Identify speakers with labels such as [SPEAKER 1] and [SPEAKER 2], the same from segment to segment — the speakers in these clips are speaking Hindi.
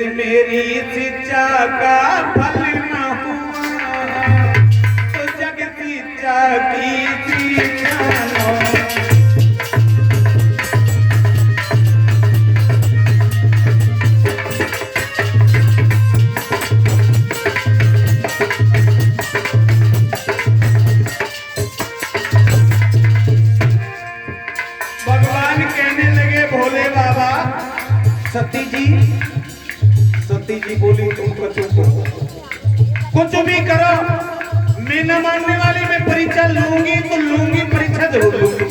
[SPEAKER 1] यदि मेरी शिक्षा का फल न हुआ तो जग शिक्षा की जानो। भगवान कहने लगे भोले बाबा, सती जी बोली तुम कुछ भी करो, मैं न मानने वाली, मैं परीक्षा लूंगी तो लूंगी, परीक्षा जरूर लूंगी।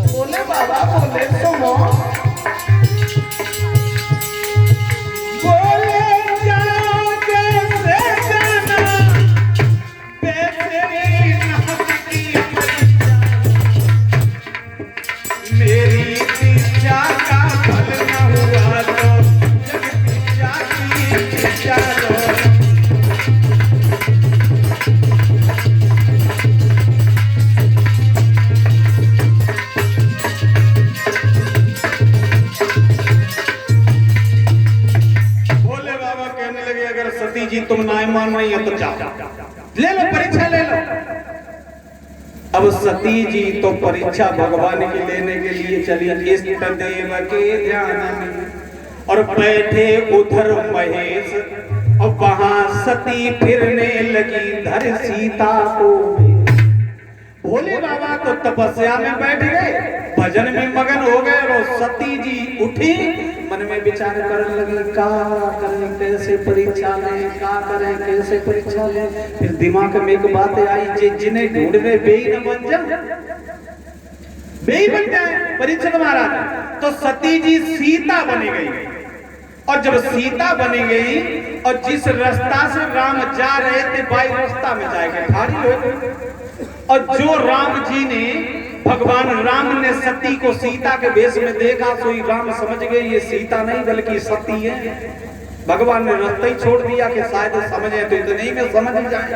[SPEAKER 1] बोले बाबा बोले सुनो, बोले जाओ जैसे जाना, बेतेरी नाक की मेरी शिक्षा का फल न हुआ तो जग शिक्षा की जानो। भोले बाबा कहने लगे अगर सती जी तुम ना मान रही हो तो जाओ, ले लो परीक्षा ले लो। अब सती जी तो परीक्षा भगवान की लेने के लिए चली इष्ट देव के ध्यान में, और बैठे उधर महेश, और वहां सती फिरने लगी धर सीता को। भोले बाबा तो तपस्या में बैठ गए, भजन में मगन हो गए, और सती जी उठी, मन में विचार करने लगी का करें, कैसे परीक्षा लें, का करें, कैसे परीक्षा लें। फिर दिमाग में एक बात आई, जिन्हें ढूंढने बेई न बन जाए, बेई बन जाए परीक्षक महाराज। तो सती जी सीता बनी गई, और जब सीता बनी गई और जिस रास्ता से राम जा रहे थे बाई रास्ता में जाएंगे ठाड़ी लोग, और जो राम जी ने, भगवान राम ने सती को सीता के वेश में देखा, तो राम समझ गए ये सीता नहीं बल्कि सती है। भगवान ने रास्ता ही छोड़ दिया कि शायद समझे तो इतने में समझ ही जाए,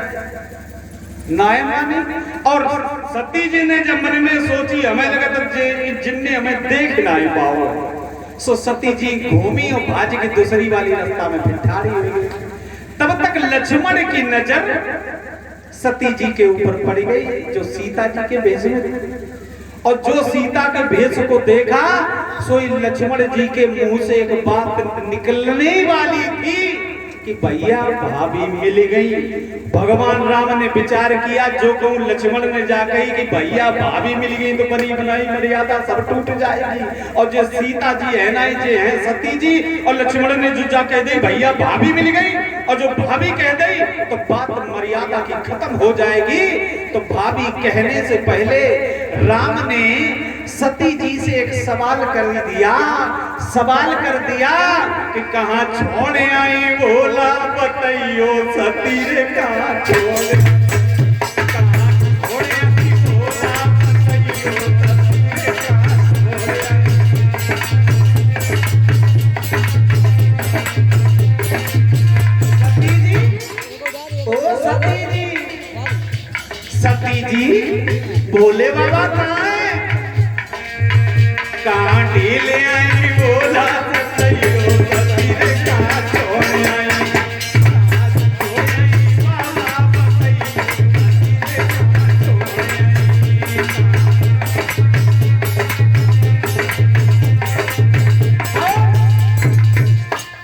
[SPEAKER 1] नाय मानी। और सती जी ने जब मन में सोची, हमें लगा तो जिनने हमें देख ना पाओ, सो सती जी घूमी और भाज की दूसरी वाली रास्ता में फिर ठाड़ी हुई गई। तब तक लक्ष्मण की नजर सती जी के ऊपर पड़ गई, जो सीता जी के भेष में थी। और जो सीता के भेष को देखा, सोई लक्ष्मण जी के मुंह से एक बात निकलने वाली थी कि भैया भाभी मिल गई। भगवान राम ने विचार किया, जो कहूं लक्ष्मण ने जा कही कि भैया भाभी मिल गई तो बनी बनाई मर्यादा सब टूट जाएगी। और जो सीता जी है ना, जे है सती जी, और लक्ष्मण ने जो जा कह दी भैया भाभी मिल गई, और जो भाभी कह दी तो बात मर्यादा की खत्म हो जाएगी। तो भाभी कहने से पहले राम ने सती जी से एक सवाल कर दिया कि कहाँ छोड़े आई भोला बताइयो सती रे, कहाँ छोड़े आई भोला बताइयो सती रे, सती जी, ओ सती जी भोले बाबा कहाँ है? कहाँ ढीले आई बोला सतियो सती रे, कहाँ छोड़ आई, बाबा बताइयो सती रे, कहाँ छोड़ आई।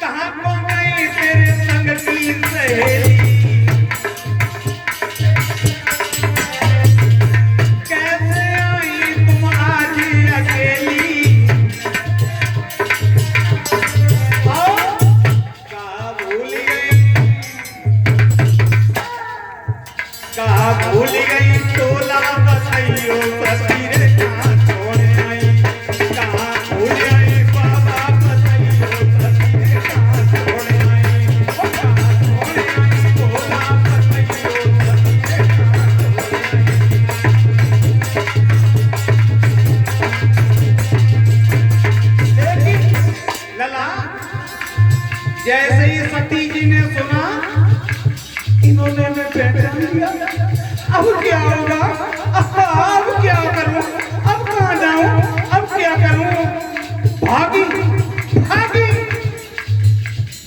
[SPEAKER 1] कहाँ को गई तेरे संग की सहेली, भूल गई तोला बताइयो सती रे, कहाँ छोड़ आई, कहाँ भूल आई बाबा बताइयो सती रे, कहाँ छोड़ आई, कहाँ छोड़ आई तोला बताइयो सती रे, कहाँ। लेकिन लला, जैसे ही सती जी ने सुना, इन्होंने मैं पहचान लिया, अब क्या होगा, अब क्या करूं, अब कहां जाऊं, अब क्या करूं। भागी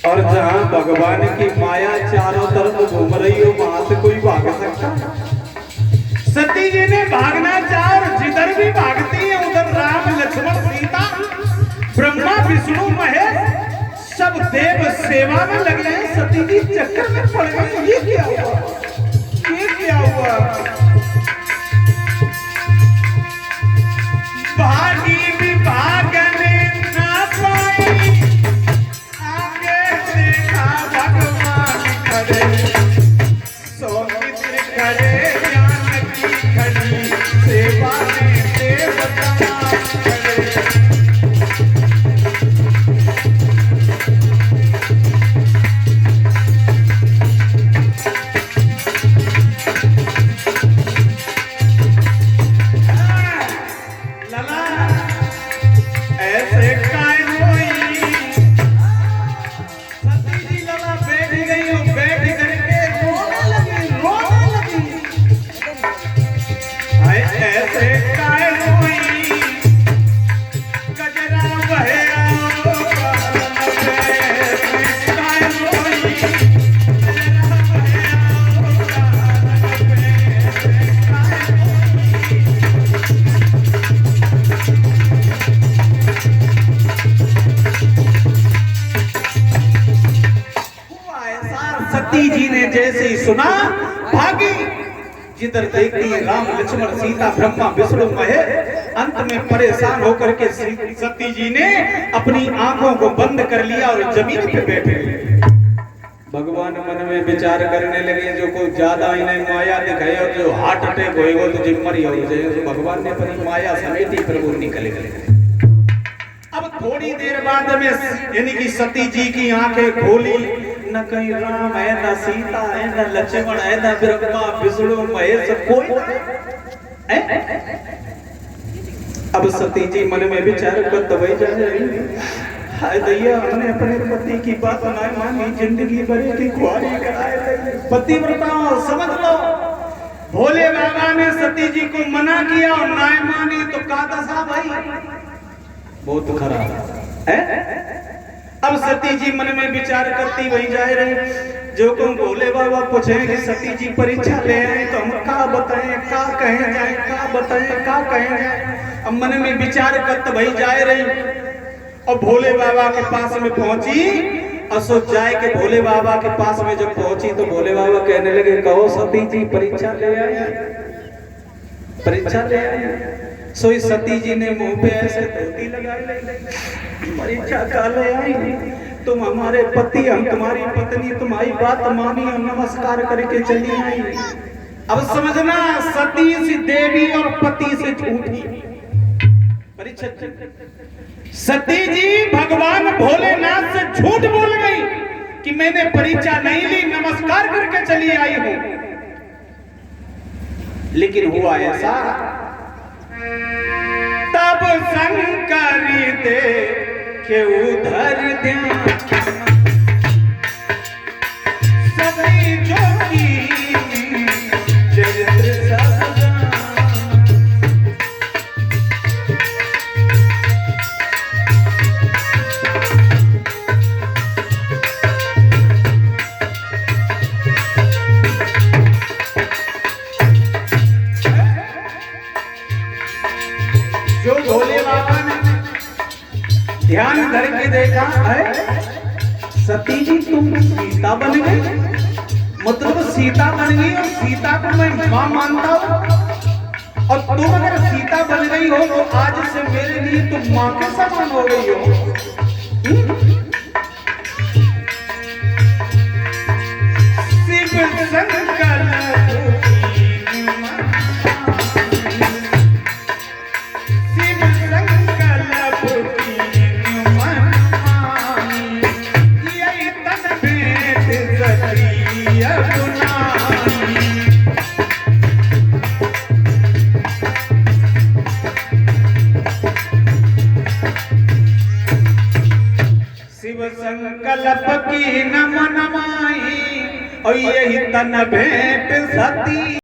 [SPEAKER 1] और जहाँ भगवान की माया चारों तरफ घूम रही हो वहां से कोई भाग सकता? सती जी ने भागना चाहा और जिधर भी भागती है उधर राम लक्ष्मण सीता ब्रह्मा विष्णु महेश सब देव सेवा में लग गए। सती जी चक्कर में पड़ गई। ये क्या हुआ? ये क्या हुआ? भागी भी भागने ना पाई, आगे देखा भगवान खड़े, सौमित्र खड़े, जानकी खड़ी, सेवा में देवता खड़े। सती जी ने जैसे ही सुना भागी, जिधर देखती है राम लक्ष्मण सीता ब्रह्मा विष्णु महेश। अंत में परेशान होकर के सती जी ने अपनी आंखों को बंद कर लिया और जमीन पे बैठे। भगवान मन में विचार करने लगे, जो कोई ज्यादा इन्हें माया दिखाए और जो हार्ट अटैक होएगा तो जिम्मरी हो जाए। तो भगवान ने अपनी माया समेटी प्रभु निकले गए। अब थोड़ी देर बाद में यानी कि सती जी की आंखें खोली, न कहीं राम है, न सीता है, न लक्ष्मण है, न ब्रह्मा विष्णु महेश कोई है। अब सती जी मन में विचार कर दबाई जा रही, हाय दैया हमने अपने पति की बात ना मानी, जिंदगी भर की खुआरी कराए। पतिव्रता समझ लो, भोले बाबा ने सती जी को मना किया और ना मानी तो का दशा भाई बहुत खराब है। अब सती जी मन में विचार करती वही जा रही। जो को भोले बाबा पूछे कि सती जी परीक्षा ले आए तो हम का बताएं, का कहें जाए, का बताएं, का कहें जाए। अब मन में विचार करते वही जा रही और भोले बाबा के पास में पहुंची। और सोच जाए कि भोले बाबा के पास में जब पहुंची तो भोले बाबा कहने लगे, कहो सती जी परीक्षा ले आई, परीक्षा ले आई। सोई सती जी ने मुंह पे ऐसे धोती लगाई, परीक्षा का ले आई, तुम हमारे पति, हम तुम्हारी पत्नी, तुम्हारी बात मानी और नमस्कार करके चली आई। अब समझना, सती सी देवी और पति से झूठी परीक्षा। सती जी भगवान भोलेनाथ से झूठ बोल गई कि मैंने परीक्षा नहीं ली, नमस्कार करके चली आई हूं। लेकिन हुआ ऐसा, तब शंकर दे के उधर ध्यान सभी जोगी चरित्र सब जो भोले बाबा ने ध्यान धर के देखा है, सती जी तुम सीता बन गई, मतलब सीता बन गई और सीता को मैं मां मानता हूं और तुम अगर सीता बन गई हो तो आज से मेरे लिए तुम मां के समान हो गई हो। शिव शंकर संकल्प की नमन माई और यही तन भेंट सती।